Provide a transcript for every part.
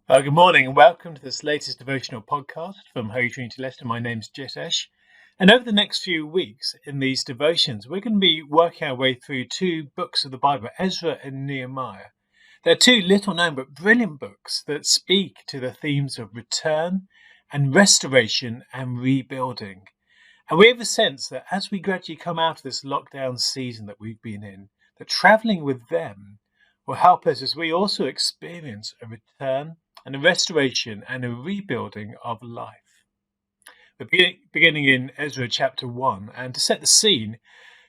Good morning and welcome to this latest devotional podcast from Holy Trinity Leicester. My name's Jitesh. And over the next few weeks in these devotions, we're going to be working our way through two books of the Bible, Ezra and Nehemiah. They're two little known but brilliant books that speak to the themes of return and restoration and rebuilding. And we have a sense that as we gradually come out of this lockdown season that we've been in, that traveling with them will help us as we also experience a return and a restoration and a rebuilding of life. We're beginning in Ezra chapter 1, and to set the scene,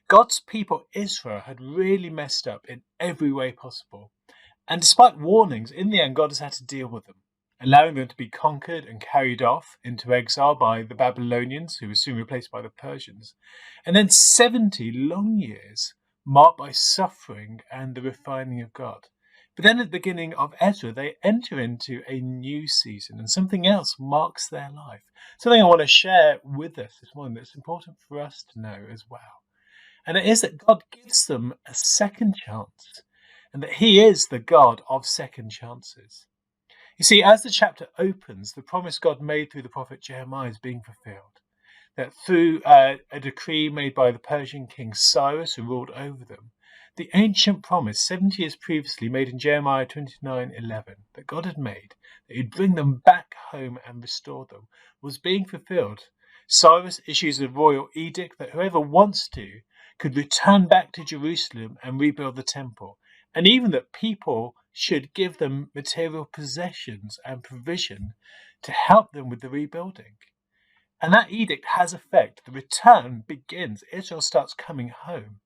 God's people Israel had really messed up in every way possible. And despite warnings, in the end, God has had to deal with them, allowing them to be conquered and carried off into exile by the Babylonians, who were soon replaced by the Persians. And then 70 long years marked by suffering and the refining of God. But then at the beginning of Ezra, they enter into a new season and something else marks their life. Something I want to share with us this morning that's important for us to know as well. And it is that God gives them a second chance and that He is the God of second chances. You see, as the chapter opens, the promise God made through the prophet Jeremiah is being fulfilled. That through a decree made by the Persian king Cyrus, who ruled over them, the ancient promise 70 years previously made in Jeremiah 29:11 that God had made, that He'd bring them back home and restore them, was being fulfilled. Cyrus issues a royal edict that whoever wants to could return back to Jerusalem and rebuild the temple, and even that people should give them material possessions and provision to help them with the rebuilding. And that edict has effect. The return begins. Israel starts coming home.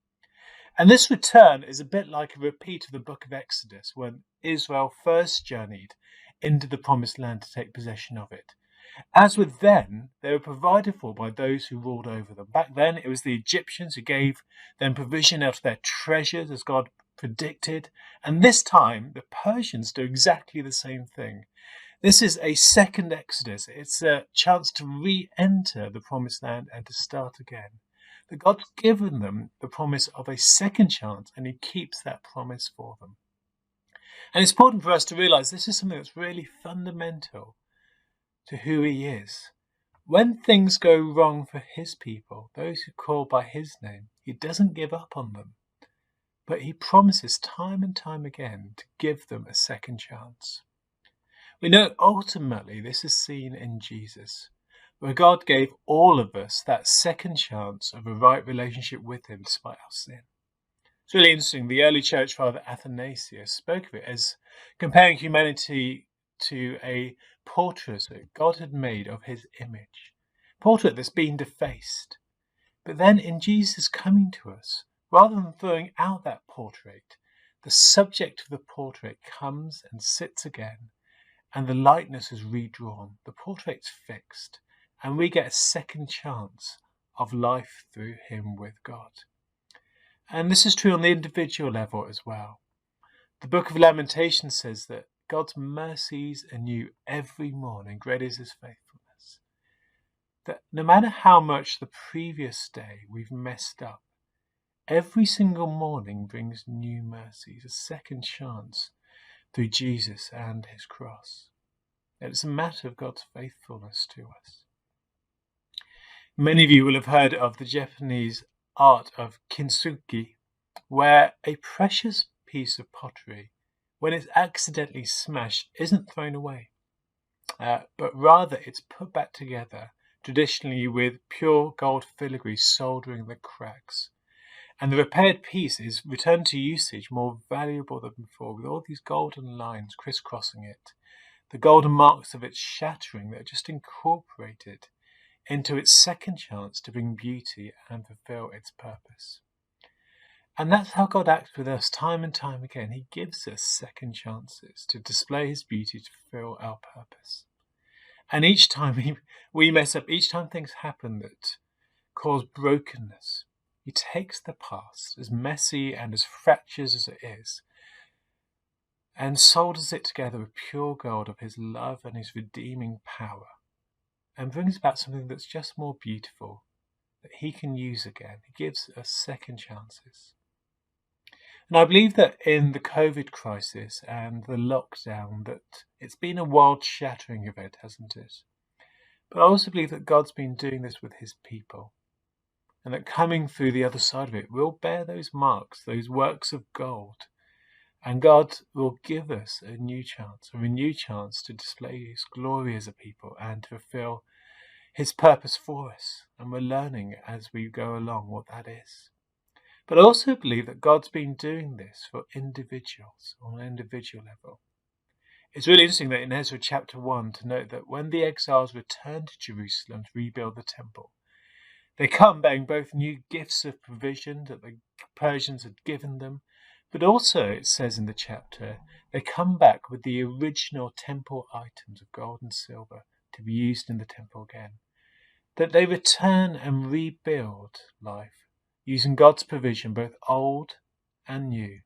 And this return is a bit like a repeat of the book of Exodus, when Israel first journeyed into the promised land to take possession of it. As with them, they were provided for by those who ruled over them. Back then, it was the Egyptians who gave them provision out of their treasures, as God predicted. And this time, the Persians do exactly the same thing. This is a second Exodus. It's a chance to re-enter the promised land and to start again. That God's given them the promise of a second chance, and He keeps that promise for them. And it's important for us to realize this is something that's really fundamental to who He is. When things go wrong for His people, those who call by His name, He doesn't give up on them, but He promises time and time again to give them a second chance. We know ultimately this is seen in Jesus, where God gave all of us that second chance of a right relationship with Him despite our sin. It's really interesting. The early church father Athanasius spoke of it as comparing humanity to a portrait that God had made of His image, a portrait that's been defaced. But then in Jesus coming to us, rather than throwing out that portrait, the subject of the portrait comes and sits again, and the likeness is redrawn, the portrait's fixed, and we get a second chance of life through Him with God. And this is true on the individual level as well. The book of Lamentations says that God's mercies are new every morning, great is His faithfulness. That no matter how much the previous day we've messed up, every single morning brings new mercies, a second chance through Jesus and His cross. It's a matter of God's faithfulness to us. Many of you will have heard of the Japanese art of kintsugi, where a precious piece of pottery, when it's accidentally smashed, isn't thrown away, but rather it's put back together, traditionally with pure gold filigree soldering the cracks. And the repaired piece is returned to usage more valuable than before, with all these golden lines crisscrossing it, the golden marks of its shattering that are just incorporated into its second chance to bring beauty and fulfill its purpose. And that's how God acts with us time and time again. He gives us second chances to display His beauty, to fulfill our purpose. And each time we mess up, each time things happen that cause brokenness, He takes the past, as messy and as fractious as it is, and solders it together with pure gold of His love and His redeeming power, and brings about something that's just more beautiful, that He can use again. He gives us second chances. And I believe that in the COVID crisis and the lockdown, that it's been a world-shattering event, hasn't it? But I also believe that God's been doing this with his people, and that coming through the other side of it, we'll bear those marks, those works of gold. And God will give us a renewed chance to display his glory as a people and to fulfill his purpose for us. And we're learning as we go along what that is. But I also believe that God's been doing this for individuals on an individual level. It's really interesting that in Ezra chapter 1 to note that when the exiles returned to Jerusalem to rebuild the temple, they come bearing both new gifts of provision that the Persians had given them, but also, it says in the chapter, they come back with the original temple items of gold and silver to be used in the temple again. That they return and rebuild life using God's provision, both old and new.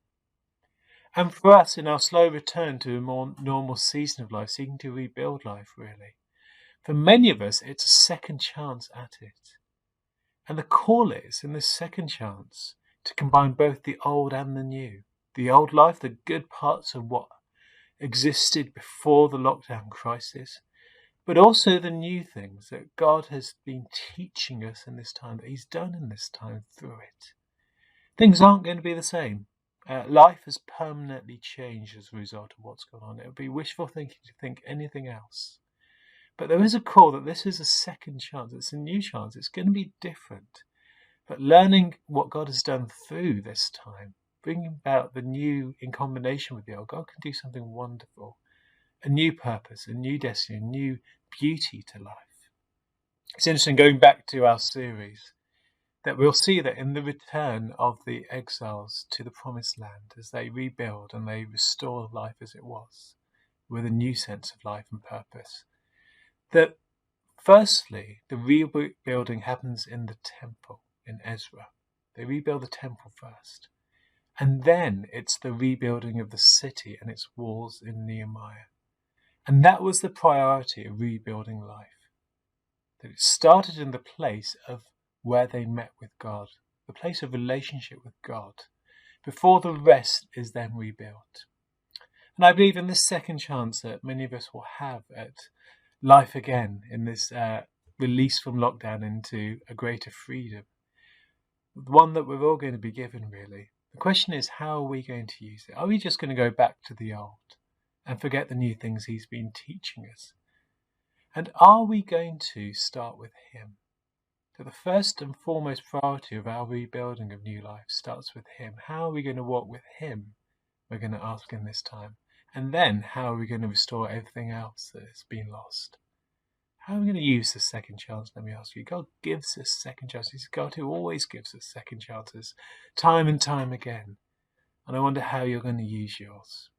And for us, in our slow return to a more normal season of life, seeking to rebuild life, really, for many of us, it's a second chance at it. And the call is, in this second chance, to combine both the old and the new. The old life, the good parts of what existed before the lockdown crisis, but also the new things that God has been teaching us in this time, that he's done in this time through it. Things aren't going to be the same. Life has permanently changed as a result of what's gone on. It would be wishful thinking to think anything else. But there is a call that this is a second chance. It's a new chance. It's going to be different. But learning what God has done through this time, bringing about the new in combination with the old, God can do something wonderful. A new purpose, a new destiny, a new beauty to life. It's interesting, going back to our series, that we'll see that in the return of the exiles to the promised land, as they rebuild and they restore life as it was, with a new sense of life and purpose, that firstly, the rebuilding happens in the temple in Ezra. They rebuild the temple first. And then it's the rebuilding of the city and its walls in Nehemiah. And that was the priority of rebuilding life. That it started in the place of where they met with God, the place of relationship with God, before the rest is then rebuilt. And I believe in this second chance that many of us will have at life again, in this release from lockdown into a greater freedom, one that we're all going to be given, really. The question is, how are we going to use it? Are we just going to go back to the old and forget the new things he's been teaching us? And are we going to start with him? So the first and foremost priority of our rebuilding of new life starts with him. How are we going to walk with him? We're going to ask in this time. And then how are we going to restore everything else that has been lost? How are we going to use this second chance? Let me ask you. God gives us second chances. He's God who always gives us second chances, time and time again. And I wonder how you're going to use yours.